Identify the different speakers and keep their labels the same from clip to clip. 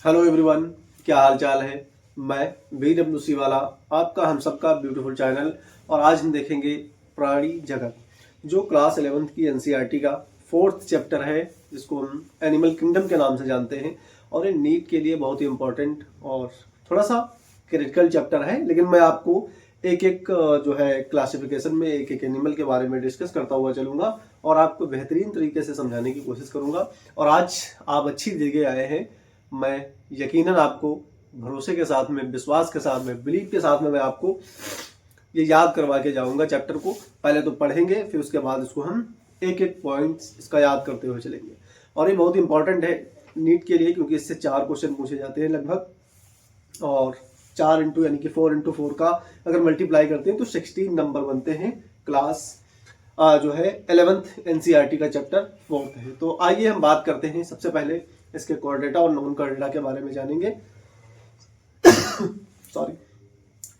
Speaker 1: Hello everyone, क्या हाल चाल है। मैं VWC वाला, आपका हम सबका ब्यूटीफुल चैनल। और आज हम देखेंगे प्राणी जगत, जो क्लास 11th की NCERT का 4th चैप्टर है, जिसको हम एनिमल किंगडम के नाम से जानते हैं। और ये नीट के लिए बहुत ही इम्पोर्टेंट और थोड़ा सा क्रिटिकल चैप्टर है। लेकिन मैं आपको एक एक जो है क्लासिफिकेशन में एक एक एनिमल के बारे में डिस्कस करता हुआ चलूंगा और आपको बेहतरीन तरीके से समझाने की कोशिश करूंगा। और आज आप अच्छी जगह आए हैं। मैं यकीनन आपको भरोसे के साथ में, विश्वास के साथ में, बिलीव के साथ में मैं आपको ये याद करवा के जाऊंगा। चैप्टर को पहले तो पढ़ेंगे, फिर उसके बाद इसको हम एक एक पॉइंट इसका याद करते हुए चलेंगे। और ये बहुत इंपॉर्टेंट है नीट के लिए, क्योंकि इससे 4 क्वेश्चन पूछे जाते हैं लगभग। और 4 इंटू यानी कि 4 का अगर मल्टीप्लाई करते हैं तो 16 नंबर बनते हैं। क्लास जो है 11th NCERT का चैप्टर 4th है। तो आइए हम बात करते हैं। सबसे पहले इसके कोऑर्डिनेटा और नॉन कोऑर्डिनेटा के बारे में जानेंगे। सॉरी,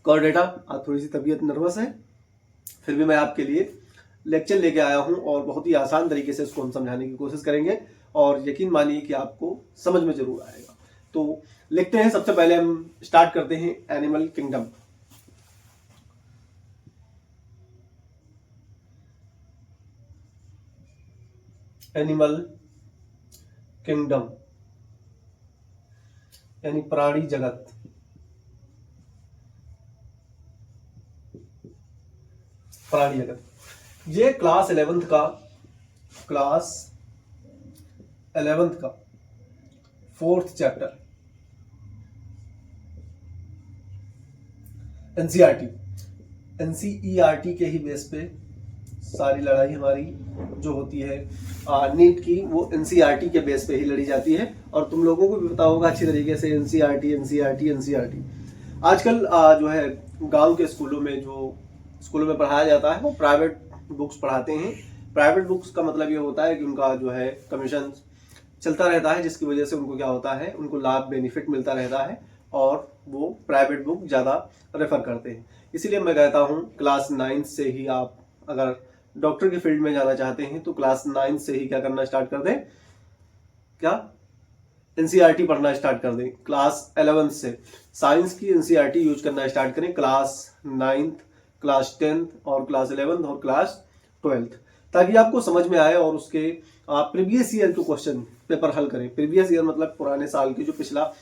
Speaker 1: कोऑर्डिनेटा, आज थोड़ी सी तबीयत नर्वस है, फिर भी मैं आपके लिए लेक्चर लेके आया हूं और बहुत ही आसान तरीके से इसको हम समझाने की कोशिश करेंगे। और यकीन मानिए कि आपको समझ में जरूर आएगा। तो लिखते हैं। सबसे पहले हम स्टार्ट करते हैं एनिमल किंगडम। एनिमल किंगडम यानी प्राणी जगत। प्राणी जगत ये क्लास 11th का 4th चैप्टर एनसीईआरटी के ही बेस पे सारी लड़ाई हमारी जो होती है नीट की, वो एनसीईआरटी के बेस पे ही लड़ी जाती है। और तुम लोगों को भी पता होगा अच्छी तरीके से एनसीईआरटी। आजकल जो है गांव के स्कूलों में पढ़ाया जाता है, वो प्राइवेट बुक्स पढ़ाते हैं। प्राइवेट बुक्स का मतलब ये होता है कि उनका जो है कमीशन चलता रहता है, जिसकी वजह से उनको क्या होता है, उनको लाभ बेनिफिट मिलता रहता है और वो प्राइवेट बुक ज़्यादा रेफर करते हैं। इसीलिए मैं कहता हूँ क्लास 9 से ही आप अगर डॉक्टर की फील्ड में जाना चाहते हैं तो क्लास 9 से ही क्या करना स्टार्ट कर दें, क्या एनसीईआरटी पढ़ना स्टार्ट कर दें। क्लास 11 से साइंस की एनसीईआरटी यूज करना स्टार्ट करें। क्लास 9th, क्लास 10th और क्लास 11th और क्लास 12th, ताकि आपको समझ में आए और उसके आप प्रीवियस ईयर के क्वेश्चन पेपर हल करें। प्रीवियस ईयर मतलब पुराने साल के जो पिछला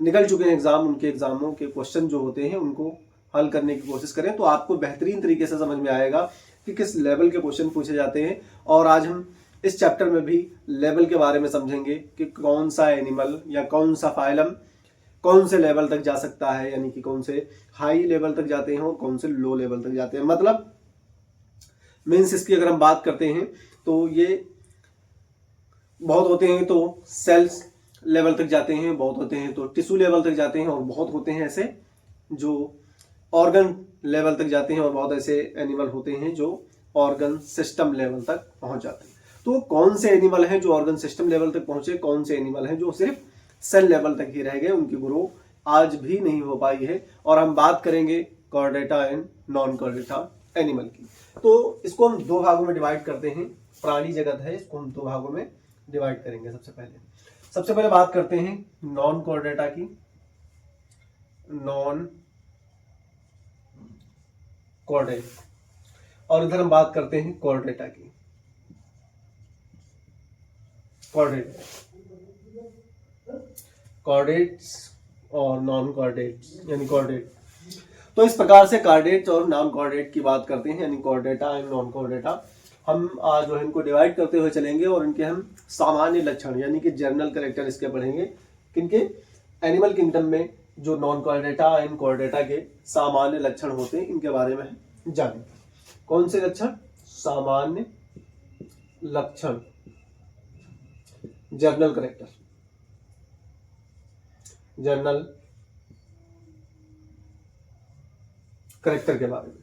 Speaker 1: निकल चुके हैं एग्जाम, उनके एग्जामों के क्वेश्चन जो होते हैं उनको हल करने की कोशिश करें। तो आपको बेहतरीन तरीके से समझ में आएगा कि किस लेवल के क्वेश्चन पूछे जाते हैं। और आज हम इस चैप्टर में भी लेवल के बारे में समझेंगे कि कौन सा एनिमल या कौन सा फाइलम कौन से लेवल तक जा सकता है, यानी कि कौन से हाई लेवल तक जाते हैं और कौन से लो लेवल तक जाते हैं। मतलब मीन्स इसकी अगर हम बात करते हैं तो ये बहुत होते हैं तो सेल्स लेवल तक जाते हैं, बहुत होते हैं तो टिश्यू लेवल तक जाते हैं, और बहुत होते हैं ऐसे जो ऑर्गन लेवल तक जाते हैं, और बहुत ऐसे एनिमल होते हैं जो ऑर्गन सिस्टम लेवल तक पहुंच जाते हैं। तो कौन से एनिमल हैं जो ऑर्गन सिस्टम लेवल तक पहुंचे, कौन से एनिमल हैं जो सिर्फ सेल लेवल तक ही रह गए, उनकी ग्रो आज भी नहीं हो पाई है। और हम बात करेंगे कोऑर्डिनेटा एंड नॉन कोऑर्डिनेटा एनिमल की। तो इसको हम 2 भागों में डिवाइड करते हैं। प्राणी जगत है, इसको हम 2 भागों में डिवाइड करेंगे। सबसे पहले बात करते हैं नॉन कोऑर्डिनेटा की। नॉन कोऑर्डिनेट, और इधर हम बात करते हैं कोऑर्डिनेटा की। कोऑर्डिनेट्स और नॉन कोऑर्डिनेट्स यानी कोऑर्डिनेट। तो इस प्रकार से कोऑर्डिनेट्स और नॉन कोऑर्डिनेट की बात करते हैं, यानी कोऑर्डिनेटा एंड नॉन कोऑर्डिनेटा। हम जो है इनको डिवाइड करते हुए चलेंगे और इनके हम सामान्य लक्षण यानी कि जनरल कैरेक्टर इसके पढ़ेंगे। किनके? एनिमल किंगडम में जो नॉन कोऑर्डिनेटा एंड कोऑर्डिनेटा के सामान्य लक्षण होते हैं, इनके बारे में जानेंगे। कौन से लक्षण? सामान्य लक्षण, जनरल कैरेक्टर, जनरल कैरेक्टर के बारे में।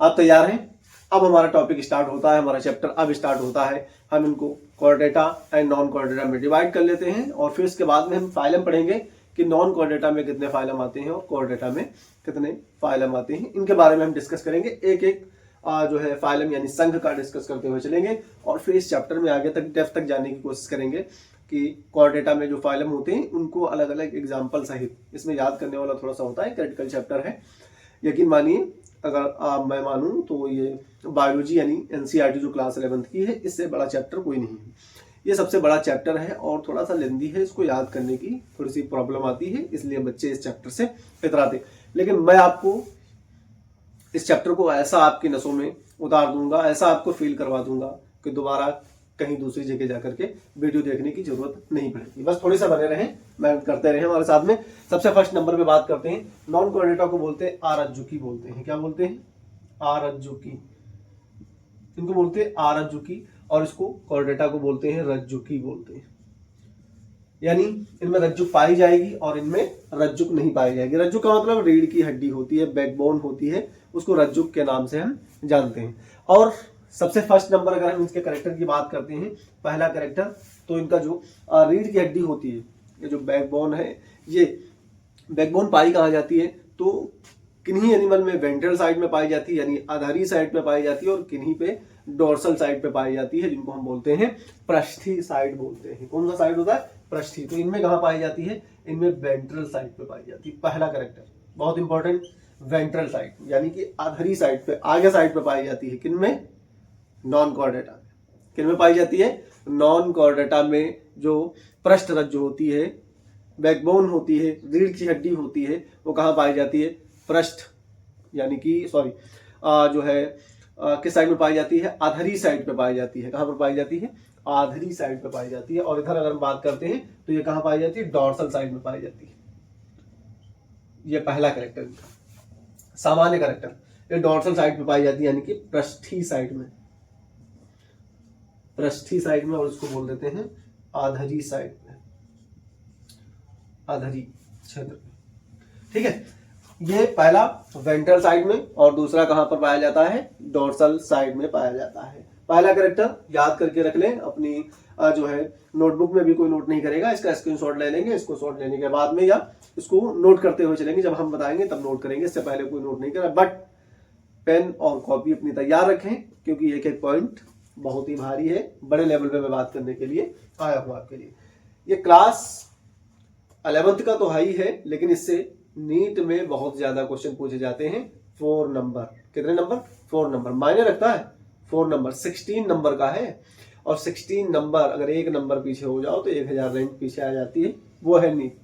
Speaker 1: आप तैयार हैं? अब हमारा टॉपिक स्टार्ट होता है, हमारा चैप्टर अब स्टार्ट होता है। हम इनको कोऑर्डिनेटा एंड नॉन कोऑर्डिनेटा में डिवाइड कर लेते हैं, और फिर इसके बाद में हम फाइलम पढ़ेंगे कि नॉन कोऑर्डिनेटा में कितने फाइलम आते हैं और कोऑर्डिनेटा में कितने फाइलम आते हैं। इनके बारे में हम डिस्कस करेंगे। एक एक जो है फाइलम यानी संघ का डिस्कस करते हुए चलेंगे, और फिर इस चैप्टर में आगे तक डेप्थ तक जाने की कोशिश करेंगे। कि कॉर्डेटा में जो फाइलम होते हैं उनको अलग अलग एग्जाम्पल सहित इसमें याद करने वाला थोड़ा सा होता है, क्रिटिकल चैप्टर है। यकीन मानिए अगर मैं मानूं तो ये बायोलॉजी यानी एनसीईआरटी जो क्लास 11th की है, इससे बड़ा चैप्टर कोई नहीं है। ये सबसे बड़ा चैप्टर है और थोड़ा सा लेंदी है, इसको याद करने की थोड़ी सी प्रॉब्लम आती है, इसलिए बच्चे इस चैप्टर से इतराते। लेकिन मैं आपको इस चैप्टर को ऐसा आपकी नसों में उतार दूंगा, ऐसा आपको फील करवा दूंगा कि दोबारा कहीं दूसरी जगह जाकर के वीडियो देखने की जरूरत नहीं पड़ेगी। बस थोड़ी सा बने रहें, मेहनत करते रहें हमारे साथ में। सबसे फर्स्ट नंबर पे बात करते हैं, नॉन कॉर्डेटा को बोलते हैं आरज्जुकी बोलते हैं। क्या बोलते हैं? आरज्जुकी। इनको बोलते हैं आरज्जुकी और इसको कॉर्डेटा को बोलते हैं रज्जुकी बोलते हैं। यानी इनमें रज्जुक पाई जाएगी और इनमें रज्जुक नहीं पाई जाएगी। रज्जुक का मतलब रीढ़ की हड्डी होती है, बैकबोन होती है, उसको रज्जुक के नाम से हम जानते हैं। और सबसे फर्स्ट नंबर अगर हम इसके कैरेक्टर की बात करते हैं, पहला कैरेक्टर, तो इनका जो रीढ़ की हड्डी होती है, ये जो बैकबोन है, ये बैकबोन पाई कहाँ जाती है? तो किन्हीं एनिमल में वेंट्रल साइड में पाई जाती है, यानी आधारी साइड पे पाई जाती है, और किन्हीं पे डोर्सल साइड पे पाई जाती है, जिनको हम बोलते हैं पृष्ठी साइड बोलते हैं। कौन सा साइड होता है? पृष्ठी। तो इनमें कहाँ पाई जाती है? इनमें वेंट्रल साइड पे पाई जाती है। पहला कैरेक्टर बहुत इंपॉर्टेंट, वेंट्रल साइड यानी कि आधारी साइड पे, आगे साइड पे पाई जाती है। किनमें? नॉन कॉर्डेटा में। किनमें पाई जाती है? नॉन कॉर्डेटा में। जो पृष्ठ रज्जु होती है, बैकबोन होती है, रीढ़ की हड्डी होती है, वो कहाँ पाई जाती है? पृष्ठ यानी कि जो है किस साइड में पाई जाती है? आधरी साइड पे पाई जाती है। कहाँ पर पाई जाती है? आधरी साइड पे पाई जाती है। और इधर अगर हम बात करते हैं तो ये कहाँ पाई जाती है? डॉर्सल साइड में पाई जाती है। ये पहला कैरेक्टर, सामान्य कैरेक्टर, ये डॉर्सल साइड पे पाई जाती है, यानी कि पृष्ठी साइड में, पृष्ठी साइड में, और इसको बोल देते हैं आधरी साइड में, आधरी क्षेत्र में। ठीक है, ये पहला वेंट्रल साइड में, और दूसरा कहां पर पाया जाता है? डोर्सल साइड में पाया जाता है। पहला कैरेक्टर याद करके रख लें अपनी जो है नोटबुक में, भी कोई नोट नहीं करेगा, इसका स्क्रीनशॉट ले लेंगे। इसको शॉट लेने के बाद में या इसको नोट करते हुए चलेंगे, जब हम बताएंगे तब नोट करेंगे, इससे पहले कोई नोट नहीं करा। बट पेन और कॉपी अपनी तैयार रखें, क्योंकि एक एक पॉइंट बहुत ही भारी है, बड़े लेवल पे मैं बात करने के लिए आया हूं आपके लिए। ये क्लास 11th का तो हाई है, लेकिन इससे नीट में बहुत ज्यादा क्वेश्चन पूछे जाते हैं। 4 नंबर, कितने नंबर? 4 नंबर मायने रखता है। 4 नंबर 16 नंबर का है, और 16 नंबर अगर एक नंबर पीछे हो जाओ तो 1000 रैंक पीछे आ जाती है, वो है नीट।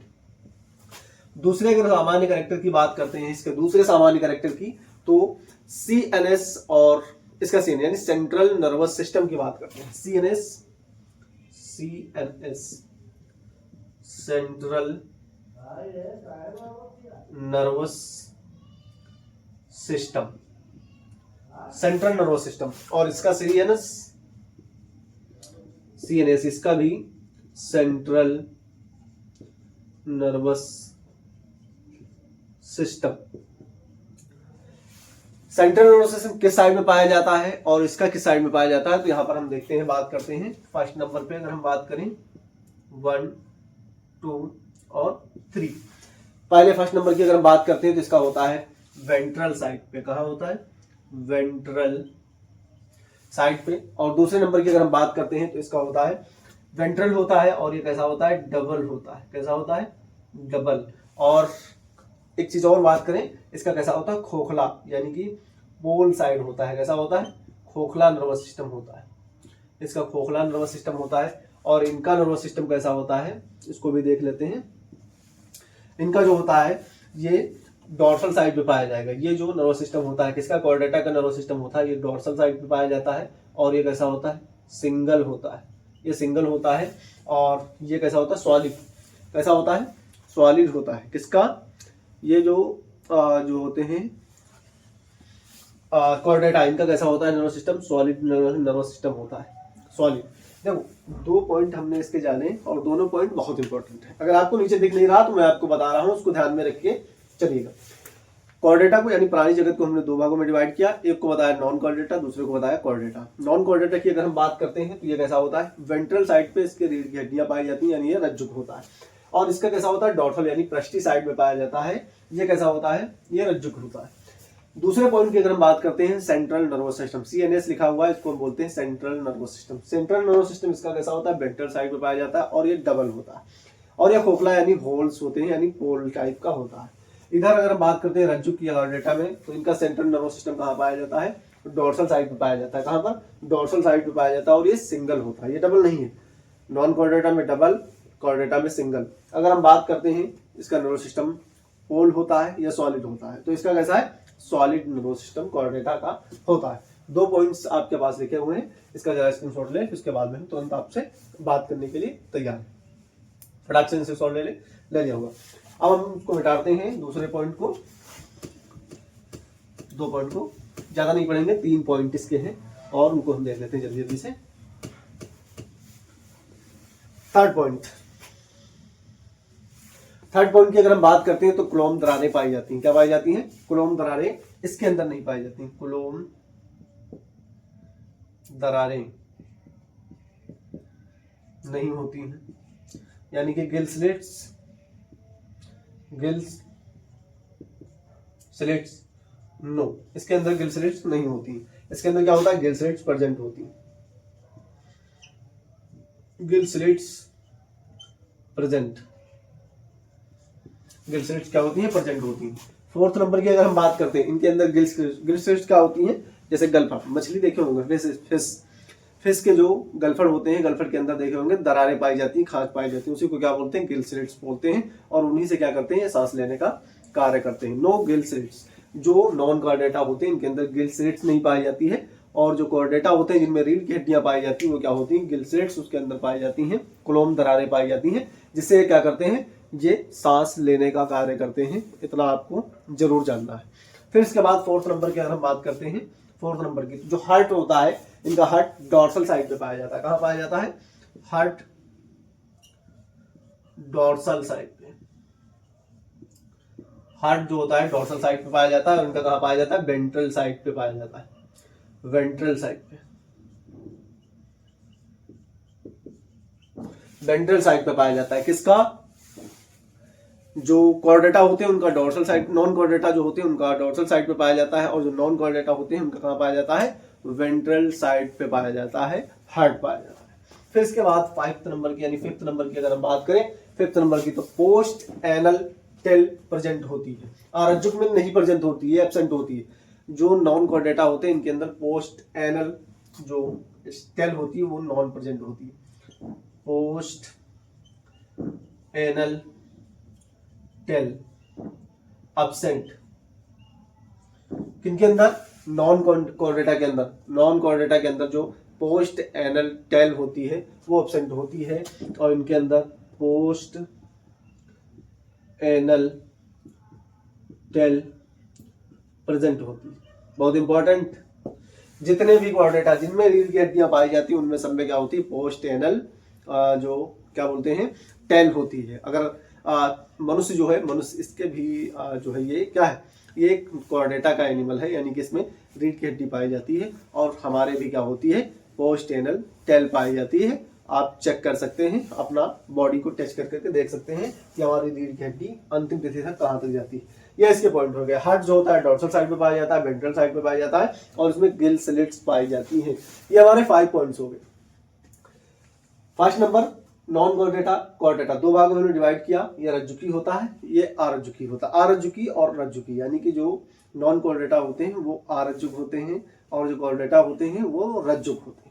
Speaker 1: दूसरे अगर सामान्य कैरेक्टर की बात करते हैं, इसके दूसरे सामान्य कैरेक्टर की, तो CNS और इसका सीन यानी सेंट्रल नर्वस सिस्टम की बात करते हैं। CNS central nervous system, central nervous system, और इसका CNS, इसका भी central nervous system. Central nervous system किस साइड में पाया जाता है और इसका किस साइड में पाया जाता है? तो यहां पर हम देखते हैं, बात करते हैं फर्स्ट नंबर पे। अगर हम बात करें 1, 2 और 3, पहले फर्स्ट नंबर की अगर हम बात करते हैं तो इसका होता है वेंट्रल साइड पे। कहां होता है? वेंट्रल साइड पे। और दूसरे नंबर की अगर हम बात करते हैं तो इसका होता है वेंट्रल होता है, और ये कैसा होता है? डबल होता है। कैसा होता है? डबल। और एक चीज और बात करें, इसका कैसा होता है? खोखला, यानी कि पोल साइड होता है। कैसा होता है? खोखला नर्वस सिस्टम होता है। इसका खोखला नर्वस सिस्टम होता है। और इनका नर्वस सिस्टम कैसा होता है, इसको भी देख लेते हैं। इनका जो होता है ये डॉर्सल साइड पे पाया जाएगा। ये जो नर्वस सिस्टम होता है, किसका? कॉर्डेटा का नर्वस सिस्टम होता है, ये डॉर्सल साइड पे पाया जाता है। और ये कैसा होता है? सिंगल होता है। ये सिंगल होता है। और ये कैसा होता है? सॉलिड। कैसा होता है? सॉलिड होता है। किसका? ये जो होते हैं कॉर्डेटा, इनका कैसा होता है nervous system? Solid nervous system होता है, सॉलिड। देखो 2 पॉइंट हमने इसके जाने, और दोनों पॉइंट बहुत इंपॉर्टेंट है। अगर आपको नीचे दिख नहीं रहा तो मैं आपको बता रहा हूं, उसको ध्यान में रख के चलिएगा। कॉर्डेटा को यानी प्राणी जगत को हमने 2 भागों में डिवाइड किया, एक को बताया नॉन कॉर्डेटा, दूसरे को बताया कॉर्डेटा। नॉन कॉर्डेटा की अगर हम बात करते हैं तो ये कैसा होता है? वेंट्रल साइड पे इसके रीढ़ की हड्डियां पाई जाती हैं, यानी ये रज्जुक होता है। और इसका कैसा होता है? डॉर्सल यानी पृष्ठी साइड में पाया जाता है। ये कैसा होता है? ये रज्जुक होता है। दूसरे पॉइंट की अगर हम बात करते हैं सेंट्रल नर्वस सिस्टम, CNS लिखा हुआ है, इसको हम बोलते हैं central nervous system. Central nervous system इसका कैसा होता है, वेंट्रल साइड पे पाया जाता है और ये डबल होता है और ये खोखला यानी होल्स होते हैं यानी पोल टाइप का होता है। इधर अगर हम बात करते हैं रज्जु की डेटा में, तो इनका सेंट्रल नर्वस सिस्टम कहाँ पाया जाता है, डोर्सल साइड पे पाया जाता है। कहाँ पर, डोर्सल साइड पे पाया जाता है और ये सिंगल होता है, ये डबल नहीं है। नॉन कॉर्डेटा में डबल, कॉर्डेटा में सिंगल। अगर हम बात करते हैं इसका नर्वस सिस्टम पोल होता है या सॉलिड होता है, तो इसका कैसा है, सॉलिड नर्वस सिस्टम कॉर्डेटा का होता है। 2 पॉइंट्स आपके पास लिखे हुए हैं, इसका जरा स्क्रीनशॉट ले, उसके बाद में हम तुरंत आपसे बात करने के लिए तैयार हैं। फटाक से इसे सॉल्व ले लिया होगा। अब हम इसको मिटाते हैं दूसरे पॉइंट को, 2 पॉइंट को ज्यादा नहीं पढ़ेंगे, 3 पॉइंट इसके हैं और उनको हम देख लेते हैं जल्दी जल्दी से। थर्ड पॉइंट की अगर हम बात करते हैं तो क्लोम दरारें पाई जाती हैं। क्या पाई जाती हैं, क्लोम दरारें इसके अंदर नहीं पाई जाती। क्लोम दरारें नहीं होती हैं, यानी कि गिल स्लिट्स नो, इसके अंदर गिल स्लिट्स नहीं होती। इसके अंदर क्या होता है, गिल स्लिट्स प्रेजेंट होती, gill slits present, gill slits क्या होती है, प्रेजेंट होती है। 4th नंबर की अगर हम बात करते हैं, इनके अंदर गिल स्लिट्स क्या होती हैं, जैसे गलफड़, मछली देखे होंगे, फिश के जो गलफड़ होते हैं, गलफड़ के अंदर देखे होंगे दरारें पाई जाती हैं, खाज पाई जाती है, उसी को क्या बोलते हैं, गिल स्लिट्स बोलते हैं और उन्हीं से क्या करते हैं, सांस लेने का कार्य करते हैं। नो गिल स्लिट्स, जो नॉन कॉर्डेटा होते हैं इनके अंदर गिल स्लिट्स नहीं पाई जाती है, और जो कॉर्डेटा होते हैं जिनमें रीढ़ की हड्डियां पाई जाती हैं वो क्या होती हैं, गिल स्लिट्स उसके अंदर पाई जाती हैं, क्लोम दरारें पाई जाती हैं, जिससे क्या करते हैं, ये सांस लेने का कार्य करते हैं। इतना आपको जरूर जानना है। फिर इसके बाद 4th नंबर की अगर हम बात करते हैं, 4th नंबर की, जो हार्ट होता है, इनका हार्ट डॉर्सल साइड पे पाया जाता है। कहां पाया जाता है, हार्ट डॉर्सल साइड पे, हार्ट जो होता है डॉर्सल साइड पे पाया जाता है और इनका कहां पाया जाता है, वेंट्रल साइड पे पाया जाता है, वेंट्रल साइड पे, वेंट्रल साइड पे पाया जाता है। किसका, जो कॉर्डेटा होते हैं उनका डॉर्सल साइड, नॉन कॉर्डेटा जो होते हैं उनका डॉर्सल साइड पे पाया जाता है और जो नॉन कॉर्डेटा होते हैं उनका कहां पाया जाता है, वेंट्रल साइड पे पाया जाता है, हार्ट पाया जाता है। फिर इसके बाद 5th नंबर की यानी 5th नंबर की अगर हम बात करें, 5th नंबर की, तो पोस्ट एनल टेल प्रेजेंट होती है, आरज्जुक में नहीं प्रेजेंट होती है, एब्सेंट होती है। जो नॉन कॉर्डेटा होते हैं इनके अंदर पोस्ट एनल जो टेल होती है वो नॉन प्रेजेंट होती है, पोस्ट एनल टेल एब्सेंट। किनके अंदर, नॉन कॉर्डेटा के अंदर, नॉन कॉर्डेटा के अंदर जो पोस्ट एनल टेल होती है वो एब्सेंट होती है और इनके अंदर पोस्ट एनल टेल प्रेजेंट होती है। बहुत इंपॉर्टेंट, जितने भी कॉर्डेटा जिनमें रीढ़ की हड्डियां पाई जाती है उनमें सब में क्या होती है, पोस्ट एनल जो क्या बोलते हैं, टेल होती है। अगर मनुष्य जो है, मनुष्य इसके भी जो है ये क्या है, ये एक कॉर्डेटा का एनिमल है, यानी कि इसमें रीढ़ की हड्डी पाई जाती है और हमारे भी क्या होती है, पोस्ट एनल टेल पाई जाती है। आप चेक कर सकते हैं, अपना बॉडी को टच करके देख सकते हैं कि हमारी रीढ़ की हड्डी अंतिम तिथि तक कहाँ तक जाती है। ये इसके पॉइंट हो गए। हार्ट जो होता है डॉर्सल साइड पे पाया जाता है, वेंट्रल साइड पे पाया जाता है और इसमें गिल स्लिट्स पाई जाती हैं। ये हमारे 5 पॉइंट्स हो गए। First number non Chordata, Chordata 2 भागों में डिवाइड किया, ये रज्जुकी होता है, ये आरज्जुकी होता है। आरज्जुकी और रज्जुकी, यानी कि जो नॉन कॉर्डेटा होते हैं वो आरज्जुक होते हैं और जो कॉर्डेटा होते हैं वो रज्जुक होते हैं।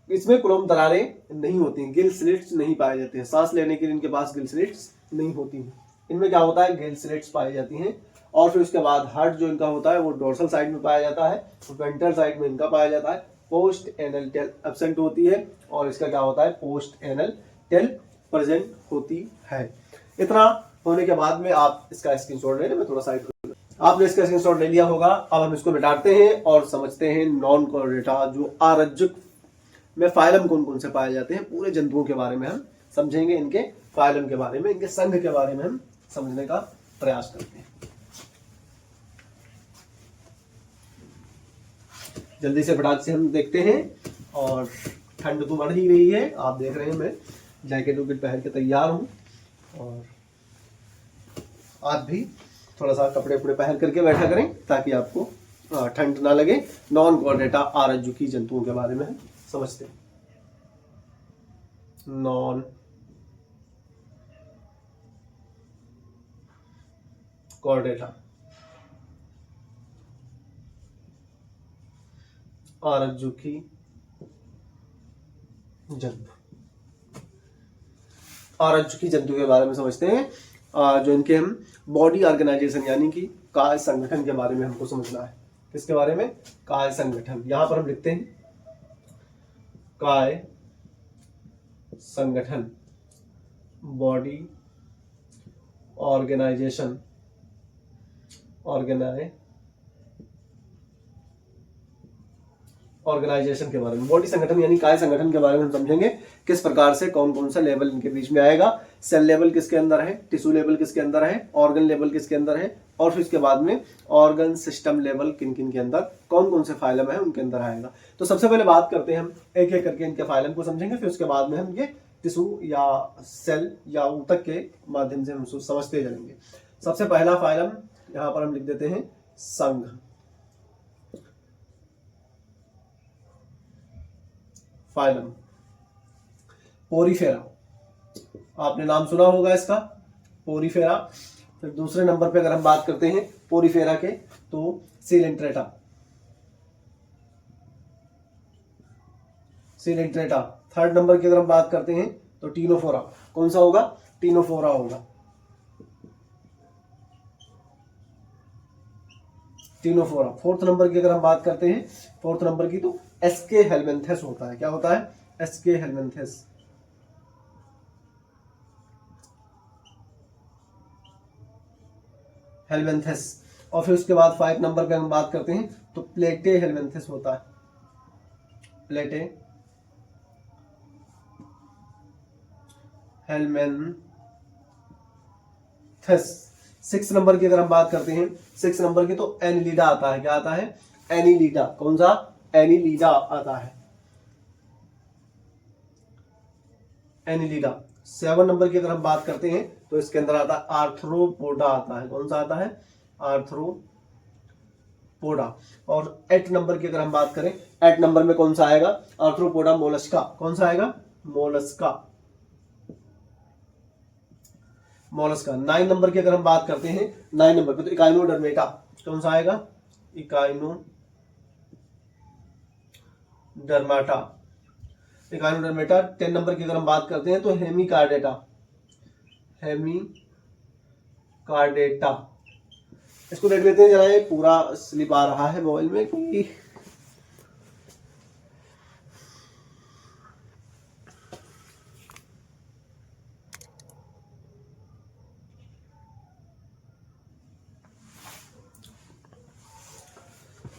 Speaker 1: इसमें क्लोम दरारें नहीं होती हैं, गिल स्लिट्स नहीं पाए जाते हैं, सांस लेने के लिए इनके पास गिल स्लिट्स नहीं होती हैं। इनमें क्या होता है, गिल स्लिट्स पाई जाती हैं। और फिर उसके बाद हार्ट जो इनका होता है वो डोर्सल साइड में पाया जाता है, वेंट्रल साइड में इनका पाया जाता है। पोस्ट एनल टेल एब्सेंट होती है और इसका क्या होता है, पोस्ट एनल टेल प्रेजेंट होती है। इतना होने के बाद में आप इसका स्क्रीनशॉट ले लें, मैं थोड़ा साइड, आपने इसका स्क्रीनशॉट ले लिया होगा। अब हम इसको मिटाते हैं और समझते हैं नॉन कॉर्डेटा जो आरज्जुक में फाइलम कौन कौन से पाए जाते हैं, पूरे जंतुओं के बारे में हम समझेंगे, इनके फाइलम के बारे में, इनके संघ के बारे में हम समझने का प्रयास करते हैं। जल्दी से फटाक से हम देखते हैं। और ठंड तो बढ़ ही रही है, आप देख रहे हैं मैं जैकेट वैकेट पहन के तैयार हूं और आप भी थोड़ा सा कपड़े उपड़े पहन करके बैठा करें ताकि आपको ठंड ना लगे। नॉन कॉर्डेटा आरज्जुकी जंतुओं के बारे में हम समझते हैं। नॉन कॉर्डेटा आरज्जुकी जंतु, आरज्जुकी जंतु के बारे में समझते हैं। जो इनके हम बॉडी ऑर्गेनाइजेशन यानी कि काय संगठन के बारे में हमको समझना है। किसके बारे में? काय संगठन। यहां पर हम लिखते हैं काय संगठन, बॉडी ऑर्गेनाइजेशन, ऑर्गेनाइजेशन के बारे में। बॉडी संगठन यानी काय संगठन के बारे में हम समझेंगे किस प्रकार से कौन कौन सा लेवल इनके बीच में आएगा। सेल लेवल किसके अंदर है, टिश्यू लेवल किसके अंदर है, ऑर्गन लेवल किसके अंदर है, और फिर इसके बाद में ऑर्गन सिस्टम लेवल किन किन के अंदर, कौन कौन से फाइलम है उनके अंदर आएगा। तो सबसे पहले बात करते हैं हम एक एक करके इनके फाइलम को समझेंगे, फिर उसके बाद में हम ये टिश्यू या सेल या ऊतक के माध्यम से हम समझते जाएंगे। सबसे पहला फाइलम यहां पर हम लिख देते हैं संघ। फाइलम पोरीफेरा, आपने नाम सुना होगा इसका, पोरीफेरा। फिर दूसरे नंबर पे अगर हम बात करते हैं पोरीफेरा के तो सीलेंट्रेटा, सीलेंट्रेटा। थर्ड नंबर की अगर हम बात करते हैं तो टीनोफोरा। कौन सा होगा? टीनोफोरा होगा, टीनोफोरा। फोर्थ नंबर की अगर हम बात करते हैं, फोर्थ नंबर की तो एसके हेलमिंथेस होता है। क्या होता है? एसके हेलमिंथेस। हेलमिंथेस। और फिर उसके बाद 5 नंबर पे हम बात करते हैं तो प्लेटे हेलमिंथेस होता है, प्लेटे हेलमिंथेस। 6 नंबर की अगर हम बात करते हैं, 6 नंबर की तो एनिलीडा आता है। क्या आता है? एनिलीडा। कौन सा? एनिलीडा आता है, एनिलीडा। 7 नंबर की अगर हम बात करते हैं तो इसके अंदर आता है आर्थ्रोपोडा आता है। कौन सा आता है? आर्थ्रोपोडा। और 8 नंबर की अगर हम बात करें, 8 नंबर में कौन सा आएगा? Arthropoda Mollusca. कौन सा आएगा? Mollusca, Mollusca. 9 नंबर की अगर हम बात करते हैं, 9 नंबर पे तो इकाइनोडर्मेटा। कौन सा आएगा? Echinodermata, Echinodermata. 10 नंबर की अगर हम बात करते हैं तो हेमिकार्डेटा, हेमिकार्डेटा। इसको देख लेते हैं जरा, ये पूरा स्लिप आ रहा है मोबाइल में कि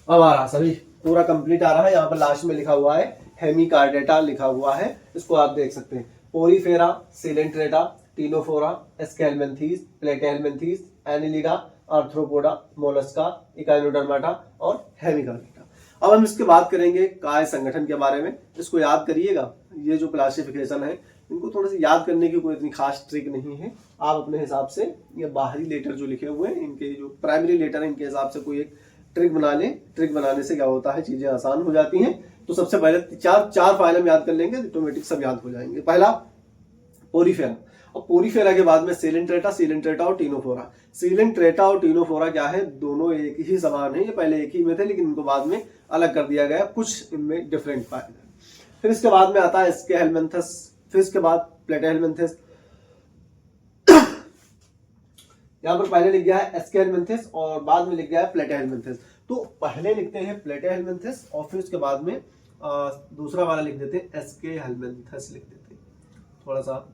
Speaker 1: अब आ रहा, सभी पूरा कंप्लीट आ रहा है। यहाँ पर लास्ट में लिखा हुआ है हेमिकार्डेटा लिखा हुआ है, इसको आप देख सकते हैं। Porifera, Coelenterata, Ctenophora, Aschelminthes, Platyhelminthes, Annelida, Arthropoda, Mollusca, Echinodermata और हेमिकार्डेटा। अब हम इसके बात करेंगे काय संगठन के बारे में। इसको याद करिएगा, ये जो क्लासिफिकेशन है इनको थोड़ा सा याद करने की कोई इतनी खास ट्रिक नहीं है। आप अपने हिसाब से ये बाहरी लेटर जो लिखे हुए हैं, इनके जो प्राइमरी लेटर है, इनके हिसाब से कोई एक ट्रिक बना लें। ट्रिक बनाने से क्या होता है, चीजें आसान हो जाती हैं। तो सबसे पहले चार फाइलम याद कर लेंगे, ऑटोमेटिक सब याद हो जाएंगे। पहला पोरीफेरा, और पोरीफेरा के बाद में सीलेंट्रेटा, सीलेंट्रेटा और टीनोफोरा। सीलेंट्रेटा और टीनोफोरा क्या है? दोनों एक ही समान है। ये पहले एक ही में थे लेकिन इनको बाद में अलग कर दिया गया, कुछ इनमें डिफरेंट पाए गए। फिर इसके बाद में आता है एस्के हेलमिंथेस, फिर इसके बाद प्लेटेलमेंथेस। यहाँ पर पहले लिख गया है एस्के हेलमिंथेस और बाद में लिख गया है प्लेटेलमेंथेस। तो पहले लिखते हैं प्लेटेलमेंथेस और फिर उसके बाद में दूसरा वाला लिख देते हैं एस्के हेलमिंथेस लिख देते हैं। थोड़ा सा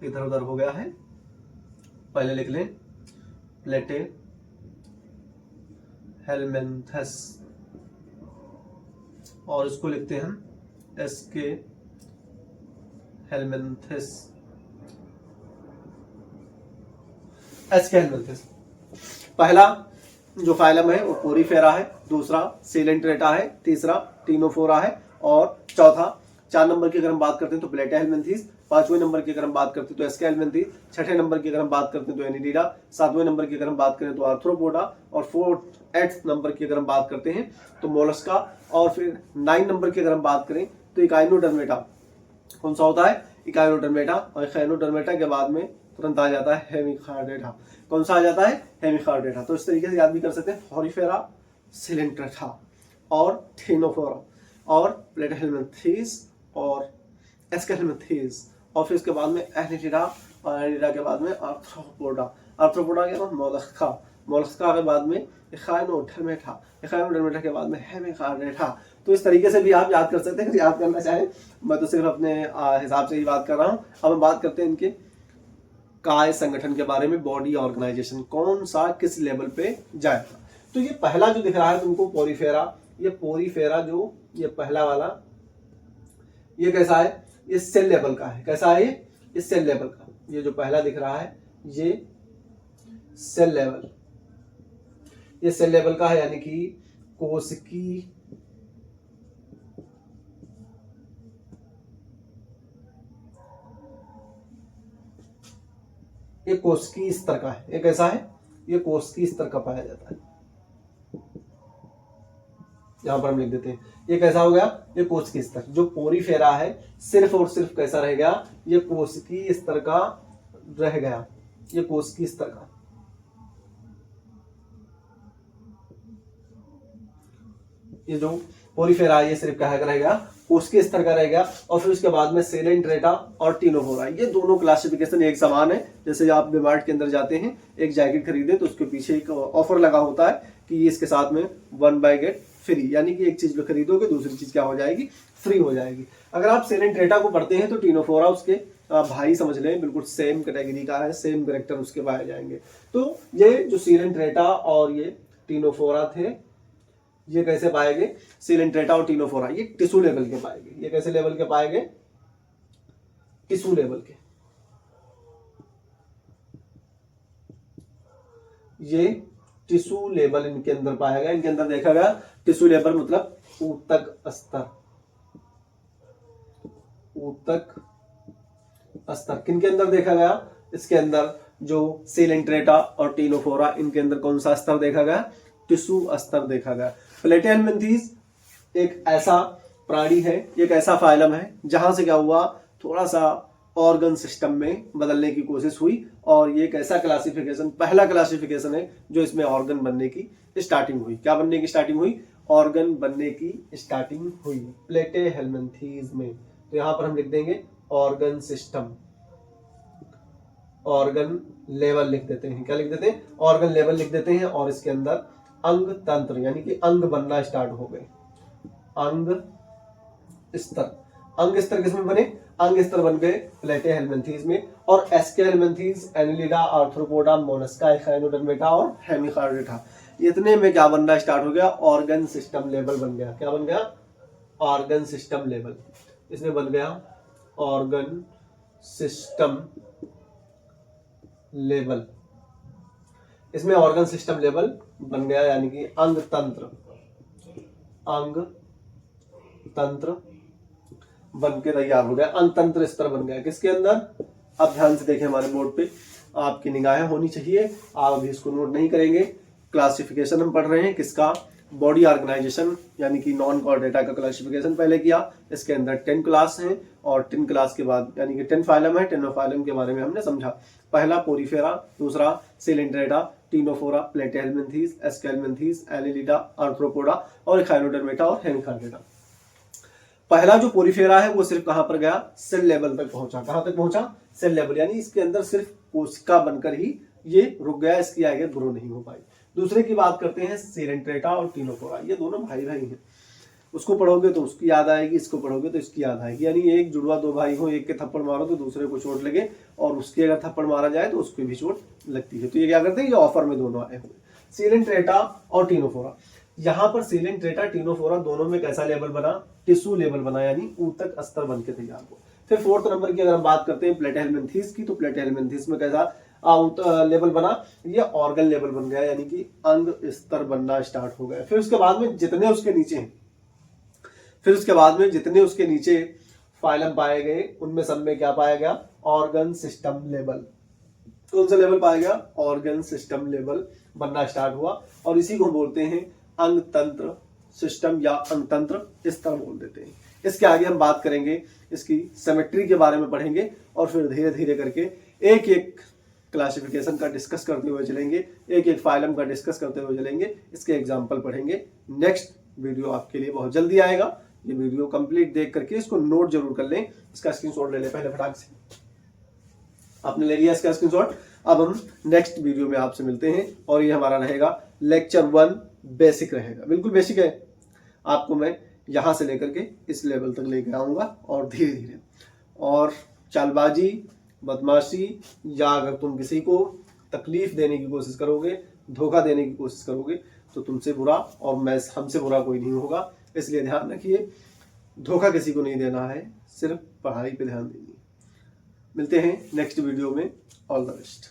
Speaker 1: इधर उधर हो गया है, पहले लिख लें प्लेटेलमेंथेस और इसको लिखते हैं हम एस्के हेलमिंथेस, एस्के हेलमिंथेस। पहला जो फाइलम है वो पोरीफेरा है, दूसरा सीलेंट्रेटा है, तीसरा टीनोफोरा है और चौथा 4 नंबर की अगर हम बात करते हैं तो प्लेटेलमेंथीस, 5वें नंबर की अगर हम बात करते हैं तो एस्केलमेंथीज, 6ठे नंबर की अगर हम बात करते हैं तो एनिलिडा, 7वें नंबर की अगर हम बात करें तो आर्थ्रोपोडा, और 8th नंबर की अगर हम बात करते हैं तो मोलस्का, और फिर 9 नंबर की अगर हम बात करें तो इकाइनोडर्मेटा। कौन सा होता है? इकाइनोडर्मेटा। और इकाइनोडर्मेटा के बाद में तुरंत आ जाता है हेमिकॉर्डेटा। कौन सा आ जाता है? हेमिकॉर्डेटा। तो इस तरीके से याद भी कर सकते हैं, हॉरीफेरा, सिलेंट्रेटा और थीनोफोरा और प्लेटिहेल्मिन्थीज और एस्केलमेंथीज, और फिर इसके बाद में एनिलिडा, और एनिलिडा के बाद में आर्थ्रोपोडा, आर्थ्रोपोडा के बाद मोलस्का, मोलस्का के बाद में इकाइनोडर्मेटा, इकाइनोडर्मेटा के बाद में हेमिकॉर्डेटा। तो इस तरीके से भी आप याद कर सकते हैं, याद करना चाहें। मैं तो सिर्फ अपने हिसाब से ही बात कर रहा हूँ। अब हम बात करते हैं इनके काय संगठन के बारे में, बॉडी ऑर्गेनाइजेशन कौन सा किस लेवल पे जाएगा। तो ये पहला जो दिख रहा है तुमको पोरीफेरा, ये पोरीफेरा जो ये पहला वाला, ये कैसा है? ये सेल लेवल का है। कैसा है ये? इस सेल लेवल का। ये जो पहला दिख रहा है ये सेल लेवल, ये सेल लेवल का है, यानी कि कोशिकी ये कोशिकी स्तर का है। ये कैसा है? ये कोशिकी स्तर का पाया जाता है। यहां पर हम लिख देते हैं, ये कैसा हो गया? ये कोशिकी स्तर। जो पोरीफेरा है सिर्फ और सिर्फ कैसा रह गया? ये कोशिकी स्तर का रह गया, ये कोशिकी स्तर का। ये जो पोरीफेरा है ये सिर्फ क्या रह गया? कोशिकीय स्तर का रह गया। और फिर उसके बाद में सेलेंट्रेटा और टीनोफोरा, ये दोनों क्लासिफिकेशन एक समान है। जैसे आप डिमार्ट के अंदर जाते हैं, एक जैकेट खरीदे तो उसके पीछे एक ऑफर लगा होता है कि इसके साथ में 1 बाय गेट फ्री, यानी कि एक चीज जो खरीदोगे दूसरी चीज क्या हो जाएगी? फ्री हो जाएगी। अगर आप सेलेंट्रेटा को पढ़ते हैं तो टीनोफोरा उसके भाई समझ लें, बिल्कुल सेम कैटेगरी का है, सेम कैरेक्टर उसके पाए जाएंगे। तो ये जो सेलेंट्रेटा और ये टीनोफोरा थे, ये कैसे पाएंगे? सेलेंट्रेटा और टीनोफोरा ये टिश्यू लेवल के पाएंगे। ये कैसे लेवल के पाएंगे? टिश्यू लेवल के। ये टिश्यू लेवल इनके अंदर पाया गया, इनके अंदर देखा गया। टिश्यू लेवल मतलब ऊतक स्तर, ऊतक स्तर किनके अंदर देखा गया? इसके अंदर जो सेलेंट्रेटा और टीनोफोरा, इनके अंदर कौन सा स्तर देखा गया? टिश्यू स्तर देखा गया। प्लेटिहेल्मिन्थीज एक ऐसा प्राणी है, एक ऐसा फाइलम है जहां से क्या हुआ? थोड़ा सा ऑर्गन सिस्टम में बदलने की कोशिश हुई, और ये एक ऐसा क्लासिफिकेशन, पहला क्लासिफिकेशन है जो इसमें ऑर्गन बनने की स्टार्टिंग हुई। क्या बनने की स्टार्टिंग हुई? ऑर्गन बनने की स्टार्टिंग हुई प्लेटिहेल्मिन्थीज में। तो यहां पर हम लिख देंगे ऑर्गन सिस्टम, ऑर्गन लेवल लिख देते हैं। क्या लिख देते हैं? ऑर्गन लेवल लिख देते हैं। और इसके अंदर अंग तंत्र, यानी कि अंग बनना स्टार्ट हो गए। अंग स्तर, अंग स्तर किसमें बने? अंग स्तर बन गए प्लेटिहेल्मिन्थीज में। और Aschelminthes, Annelida, Arthropoda, Mollusca, Echinodermata और हेमिकॉर्डेटा, इतने में क्या बनना स्टार्ट हो गया? ऑर्गन सिस्टम लेवल बन गया। क्या बन गया? Organ system level. इसमें बन गया ऑर्गन सिस्टम लेवल। इसमें ऑर्गन सिस्टम लेवल बन गया, यानी कि अंग तंत्र, अंग तंत्र बन के तैयार हो गया। अंग तंत्र स्तर बन गया किसके अंदर? अब ध्यान से देखें, हमारे बोर्ड पे आपकी निगाहें होनी चाहिए। आप अभी इसको नोट नहीं करेंगे। क्लासिफिकेशन हम पढ़ रहे हैं किसका? बॉडी ऑर्गेनाइजेशन, यानी कि नॉन कॉर्डेटा का क्लासिफिकेशन पहले किया। इसके अंदर 10 क्लास हैं, और 10 क्लास के बाद यानी कि 10 फाइलम है। 10 फाइलम के बारे में हमने समझा। पहला पोरीफेरा, दूसरा Coelenterata, Ctenophora, Platyhelminthes, Aschelminthes, Annelida, Arthropoda और इकाइनोडर्मेटा और हेमिकॉर्डेटा। पहला जो पोरीफेरा है वो सिर्फ कहां पर गया? सेल लेवल तक पहुंचा। कहां तक पहुंचा? सेल लेवल, यानी इसके अंदर सिर्फ कोशिका बनकर ही ये रुक गया, इसकी आगे ग्रो नहीं हो पाई। दूसरे की बात करते हैं सेलेंट्रेटा और टीनोफोरा, ये दोनों भाई भाई हैं। उसको पढ़ोगे तो उसकी याद आएगी, इसको पढ़ोगे तो इसकी याद आएगी। यानी एक जुड़वा दो भाई हो, एक के थप्पड़ मारो तो दूसरे को चोट लगे, और उसके अगर थप्पड़ मारा जाए तो उसको भी चोट लगती है। तो ये क्या करते हैं? ये ऑफर में दोनों आए हुए, सेलेंट्रेटा और टीनोफोरा। यहाँ पर सेलेंट्रेटा, टीनोफोरा दोनों में कैसा लेवल बना? टिश्यू लेवल बना, यानी ऊतक स्तर बन के तैयार हो। फिर 4th नंबर की अगर हम बात करते हैं प्लेटिहेल्मिन्थीज की, तो प्लेटिहेल्मिन्थीज में कैसा लेवल बना? ये ऑर्गन लेवल बन गया, यानी कि अंग स्तर बनना स्टार्ट हो गया। फिर उसके बाद में जितने उसके नीचे फाइलम पाए गए, उनमें सब में क्या पाया गया, ऑर्गन सिस्टम लेवल। कौन सा लेवल पाया गया, ऑर्गन सिस्टम लेवल बनना स्टार्ट हुआ, और इसी को बोलते हैं अंग तंत्र सिस्टम या अंग तंत्र, इस तरह बोल देते हैं। इसके आगे हम बात करेंगे, इसकी सिमेट्री के बारे में पढ़ेंगे, और फिर धीरे धीरे करके एक एक क्लासिफिकेशन का डिस्कस करते हुए चलेंगे, एक एक फाइलम का डिस्कस करते हुए चलेंगे, इसके एग्जाम्पल पढ़ेंगे। नेक्स्ट वीडियो आपके लिए बहुत जल्दी आएगा। ये वीडियो कंप्लीट देख करके इसको नोट जरूर कर लें, इसका स्क्रीनशॉट ले लें पहले फटाक से। आपने ले लिया इसका स्क्रीनशॉट। अब हम नेक्स्ट वीडियो में आपसे मिलते हैं, और ये हमारा रहेगा लेक्चर 1 बेसिक रहेगा, बिल्कुल बेसिक है। आपको मैं यहां से लेकर के इस लेवल तक लेकर आऊंगा, और धीरे धीरे, और चालबाजी, बदमाशी, या अगर तुम किसी को तकलीफ देने की कोशिश करोगे, धोखा देने की कोशिश करोगे, तो तुमसे बुरा और मैं हमसे बुरा कोई नहीं होगा। इसलिए ध्यान रखिए, धोखा किसी को नहीं देना है, सिर्फ पढ़ाई पे ध्यान दीजिए। मिलते हैं नेक्स्ट वीडियो में। All the best.